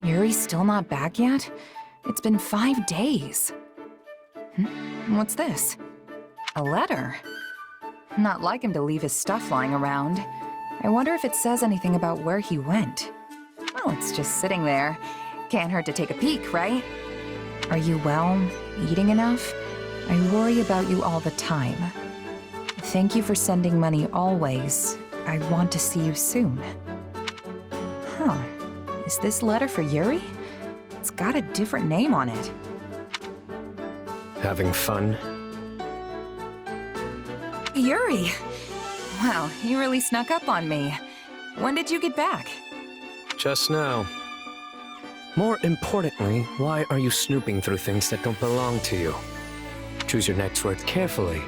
Yuri's still not back yet? It's been 5 days. What's this? A letter? Not like him to leave his stuff lying around. I wonder if it says anything about where he went. Well, it's just sitting there. Can't hurt to take a peek, right? Are you well? Eating enough? I worry about you all the time. Thank you for sending money always. I want to see you soon. Huh. Is this letter for Yuri? It's got a different name on it. Having fun? Yuri! Wow, you really snuck up on me. When did you get back? Just now. More importantly, why are you snooping through things that don't belong to you? Choose your next words carefully,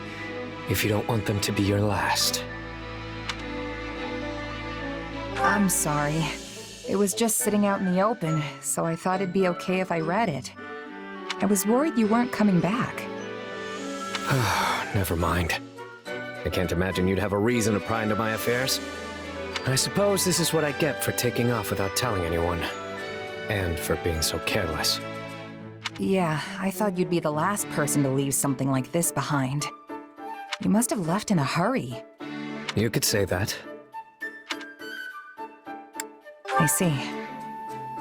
if you don't want them to be your last. I'm sorry. It was just sitting out in the open, so I thought it'd be okay if I read it. I was worried you weren't coming back. Never mind. I can't imagine you'd have a reason to pry into my affairs. I suppose this is what I get for taking off without telling anyone. And for being so careless. Yeah, I thought you'd be the last person to leave something like this behind. You must have left in a hurry. You could say that. I see.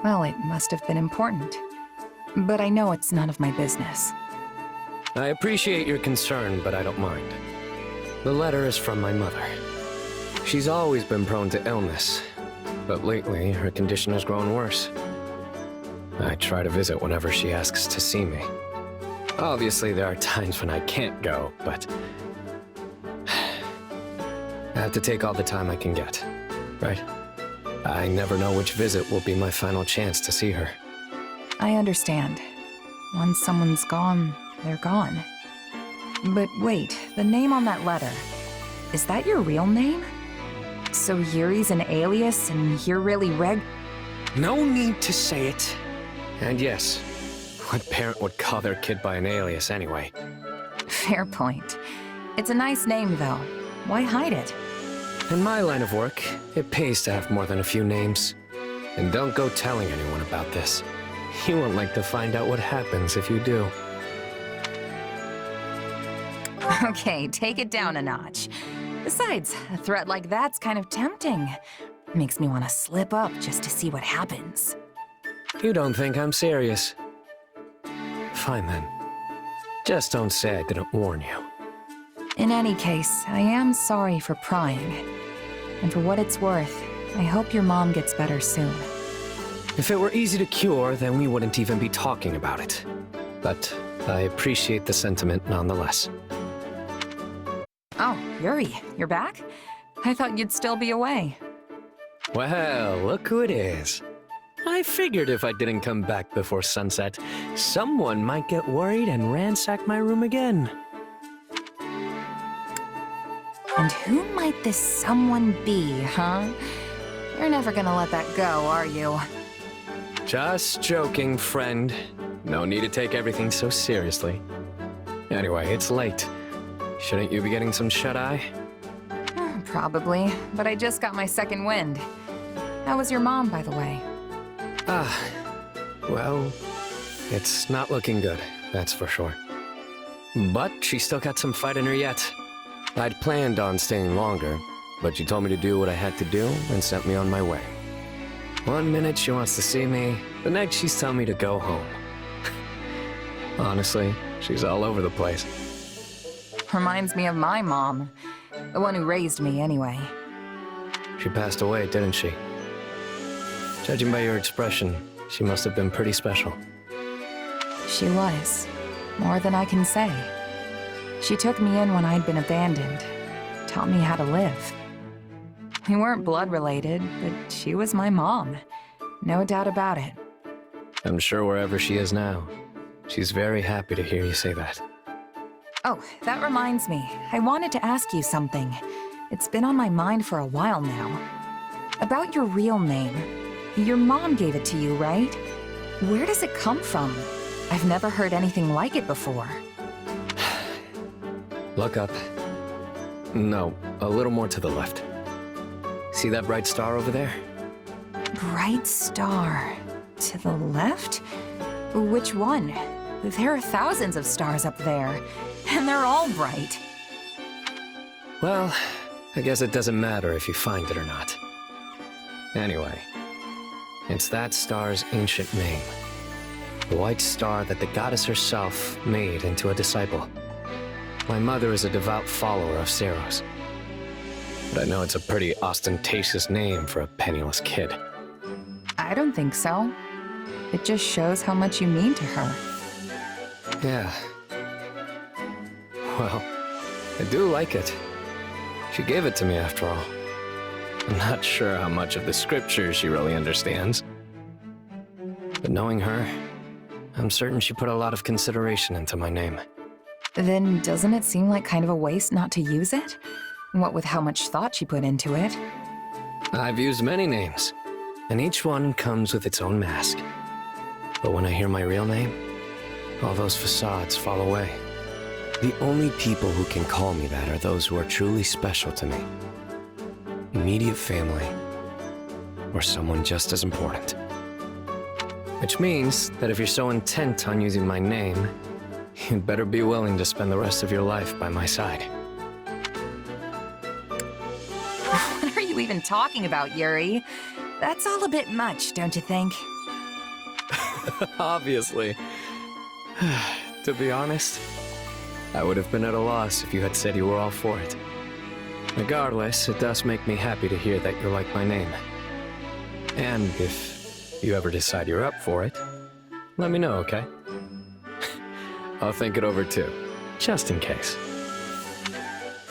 Well, it must have been important. But I know it's none of my business. I appreciate your concern, but I don't mind. The letter is from my mother. She's always been prone to illness, but lately her condition has grown worse. I try to visit whenever she asks to see me. Obviously, there are times when I can't go, but I have to take all the time I can get, right? I never know which visit will be my final chance to see her. I understand. Once someone's gone, they're gone. But wait, the name on that letter, is that your real name? So Yuri's an alias and you're really No need to say it. And yes, what parent would call their kid by an alias anyway? Fair point. It's a nice name, though. Why hide it? In my line of work, it pays to have more than a few names. And don't go telling anyone about this. You won't like to find out what happens if you do. Okay, take it down a notch. Besides, a threat like that's kind of tempting. Makes me want to slip up just to see what happens. You don't think I'm serious? Fine then. Just don't say I didn't warn you. In any case, I am sorry for prying. And for what it's worth, I hope your mom gets better soon. If it were easy to cure, then we wouldn't even be talking about it. But I appreciate the sentiment nonetheless. Oh, Yuri, you're back? I thought you'd still be away. Well, look who it is. I figured if I didn't come back before sunset, someone might get worried and ransack my room again. And who might this someone be, huh? You're never gonna let that go, are you? Just joking, friend. No need to take everything so seriously. Anyway, it's late. Shouldn't you be getting some shut-eye? Probably, but I just got my second wind. How was your mom, by the way? Well, it's not looking good, that's for sure. But she's still got some fight in her yet. I'd planned on staying longer, but she told me to do what I had to do and sent me on my way. One minute she wants to see me, the next she's telling me to go home. Honestly, she's all over the place. Reminds me of my mom. The one who raised me, anyway. She passed away, didn't she? Judging by your expression, she must have been pretty special. She was. More than I can say. She took me in when I'd been abandoned. Taught me how to live. We weren't blood related, but she was my mom. No doubt about it. I'm sure wherever she is now, she's very happy to hear you say that. Oh, that reminds me. I wanted to ask you something. It's been on my mind for a while now. About your real name. Your mom gave it to you, right? Where does it come from? I've never heard anything like it before. Look up. No, a little more to the left. See that bright star over there? Bright star. To the left? Which one? There are thousands of stars up there, and they're all bright. Well, I guess it doesn't matter if you find it or not. Anyway, it's that star's ancient name. The white star that the goddess herself made into a disciple. My mother is a devout follower of Seros. But I know it's a pretty ostentatious name for a penniless kid. I don't think so. It just shows how much you mean to her. Yeah. Well, I do like it. She gave it to me after all. I'm not sure how much of the scriptures she really understands. But knowing her, I'm certain she put a lot of consideration into my name. Then doesn't it seem like kind of a waste not to use it? What with how much thought she put into it? I've used many names, and each one comes with its own mask. But when I hear my real name, all those facades fall away. The only people who can call me that are those who are truly special to me. Immediate family, or someone just as important. Which means that if you're so intent on using my name, you'd better be willing to spend the rest of your life by my side. What are you even talking about, Yuri? That's all a bit much, don't you think? Obviously. To be honest, I would have been at a loss if you had said you were all for it. Regardless, it does make me happy to hear that you like my name. And if you ever decide you're up for it, let me know, okay? I'll think it over too, just in case.